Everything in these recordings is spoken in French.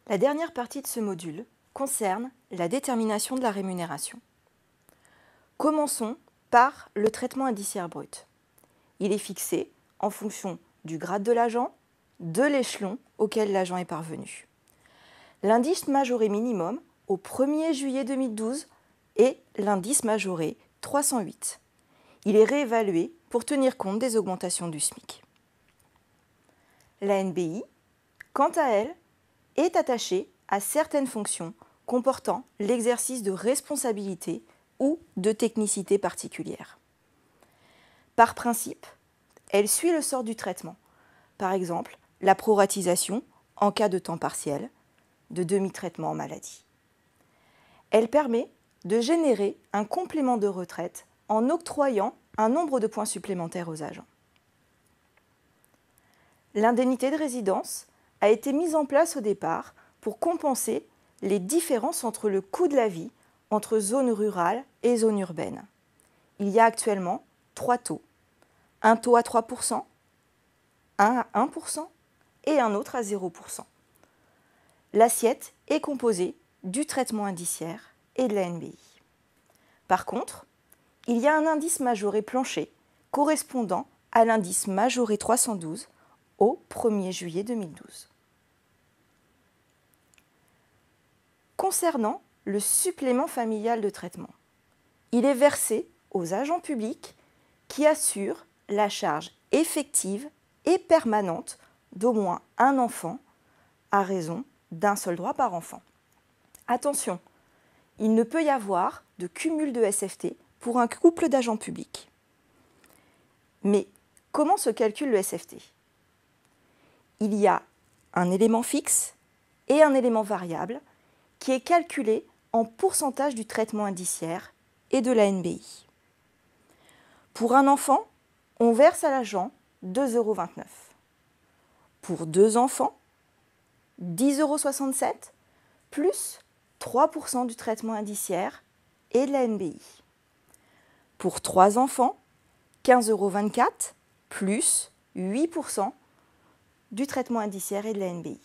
La dernière partie de ce module concerne la détermination de la rémunération. Commençons par le traitement indiciaire brut. Il est fixé en fonction du grade de l'agent, de l'échelon auquel l'agent est parvenu. L'indice majoré minimum au 1er juillet 2012 est l'indice majoré 308. Il est réévalué pour tenir compte des augmentations du SMIC. La NBI, quant à elle, est attachée à certaines fonctions comportant l'exercice de responsabilités ou de technicité particulière. Par principe, elle suit le sort du traitement, par exemple la proratisation en cas de temps partiel, de demi-traitement en maladie. Elle permet de générer un complément de retraite en octroyant un nombre de points supplémentaires aux agents. L'indemnité de résidence a été mise en place au départ pour compenser les différences entre le coût de la vie entre zones rurales et zones urbaines. Il y a actuellement 3 taux. Un taux à 3%, un à 1% et un autre à 0%. L'assiette est composée du traitement indiciaire et de la NBI. Par contre, il y a un indice majoré plancher correspondant à l'indice majoré 312 au 1er juillet 2012. Concernant le supplément familial de traitement, il est versé aux agents publics qui assurent la charge effective et permanente d'au moins un enfant à raison d'un seul droit par enfant. Attention, il ne peut y avoir de cumul de SFT pour un couple d'agents publics. Mais comment se calcule le SFT ? Il y a un élément fixe et un élément variable qui est calculé en pourcentage du traitement indiciaire et de la NBI. Pour un enfant, on verse à l'agent 2,29 €. Pour 2 enfants, 10,67 € plus 3% du traitement indiciaire et de la NBI. Pour 3 enfants, 15,24 € plus 8% du traitement indiciaire et de la NBI.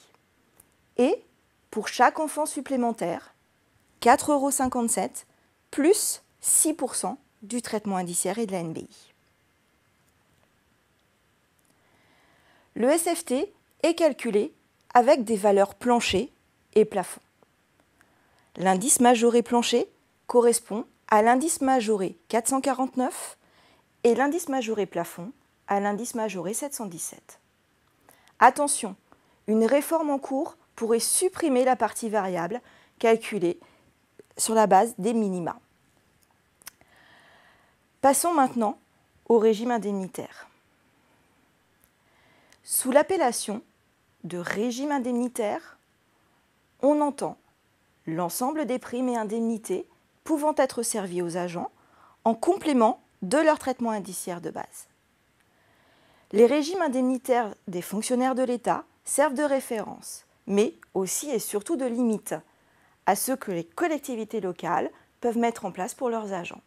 Et pour chaque enfant supplémentaire, 4,57 € plus 6% du traitement indiciaire et de la NBI. Le SFT est calculé avec des valeurs plancher et plafond. L'indice majoré plancher correspond à l'indice majoré 449 et l'indice majoré plafond à l'indice majoré 717. Attention, une réforme en cours pourrait supprimer la partie variable calculée sur la base des minima. Passons maintenant au régime indemnitaire. Sous l'appellation de régime indemnitaire, on entend l'ensemble des primes et indemnités pouvant être servies aux agents en complément de leur traitement indiciaire de base. Les régimes indemnitaires des fonctionnaires de l'État servent de référence, mais aussi et surtout de limite à ce que les collectivités locales peuvent mettre en place pour leurs agents.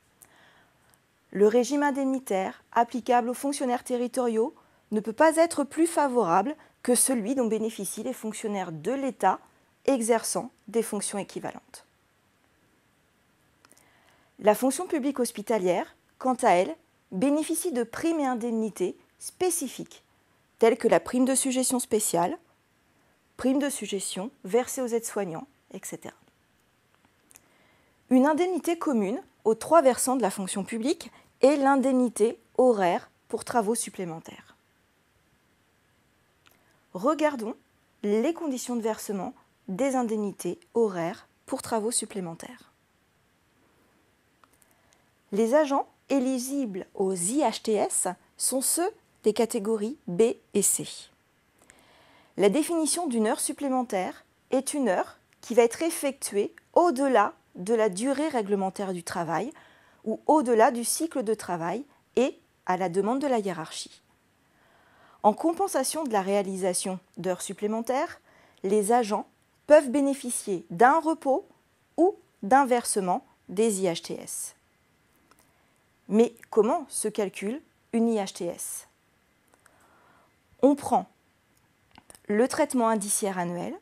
Le régime indemnitaire applicable aux fonctionnaires territoriaux ne peut pas être plus favorable que celui dont bénéficient les fonctionnaires de l'État exerçant des fonctions équivalentes. La fonction publique hospitalière, quant à elle, bénéficie de primes et indemnités spécifiques, telles que la prime de suggestion spéciale, prime de suggestion versée aux aides-soignants, etc. Une indemnité commune aux 3 versants de la fonction publique est l'indemnité horaire pour travaux supplémentaires. Regardons les conditions de versement des indemnités horaires pour travaux supplémentaires. Les agents éligibles aux IHTS sont ceux des catégories B et C. La définition d'une heure supplémentaire est une heure qui va être effectuée au-delà de la durée réglementaire du travail ou au-delà du cycle de travail et à la demande de la hiérarchie. En compensation de la réalisation d'heures supplémentaires, les agents peuvent bénéficier d'un repos ou d'un versement des IHTS. Mais comment se calcule une IHTS ? On prend le traitement indiciaire annuel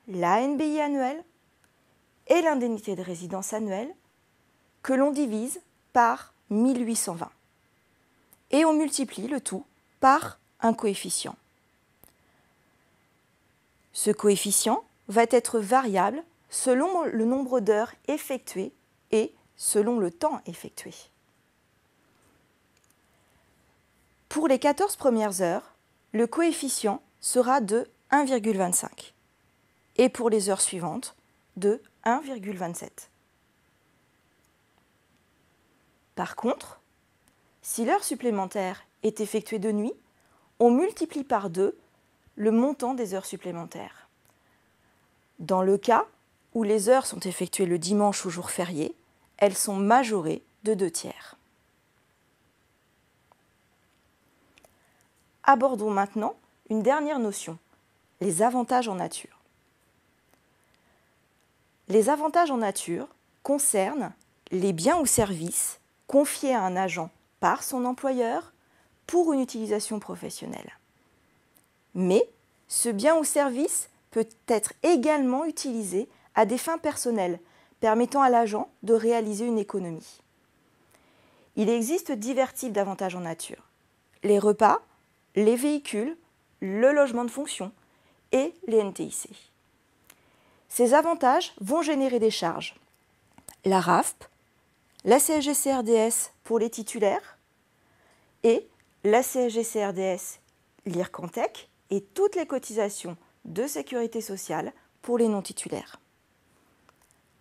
la NBI annuelle et l'indemnité de résidence annuelle que l'on divise par 1820. Et on multiplie le tout par un coefficient. Ce coefficient va être variable selon le nombre d'heures effectuées et selon le temps effectué. Pour les 14 premières heures, le coefficient sera de 1,25 et pour les heures suivantes de 1,27. Par contre, si l'heure supplémentaire est effectuée de nuit, on multiplie par 2 le montant des heures supplémentaires. Dans le cas où les heures sont effectuées le dimanche ou jour férié, elles sont majorées de 2/3. Abordons maintenant une dernière notion, les avantages en nature. Les avantages en nature concernent les biens ou services confiés à un agent par son employeur pour une utilisation professionnelle. Mais ce bien ou service peut être également utilisé à des fins personnelles, permettant à l'agent de réaliser une économie. Il existe divers types d'avantages en nature. Les repas, les véhicules, le logement de fonction et les NTIC. Ces avantages vont générer des charges. La RAFP, la CSG-CRDS pour les titulaires et la CSG-CRDS l'IRCANTEC et toutes les cotisations de sécurité sociale pour les non-titulaires.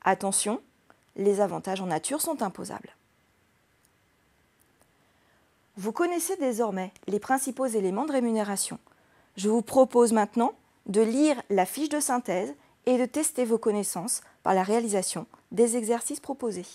Attention, les avantages en nature sont imposables. Vous connaissez désormais les principaux éléments de rémunération. Je vous propose maintenant de lire la fiche de synthèse et de tester vos connaissances par la réalisation des exercices proposés.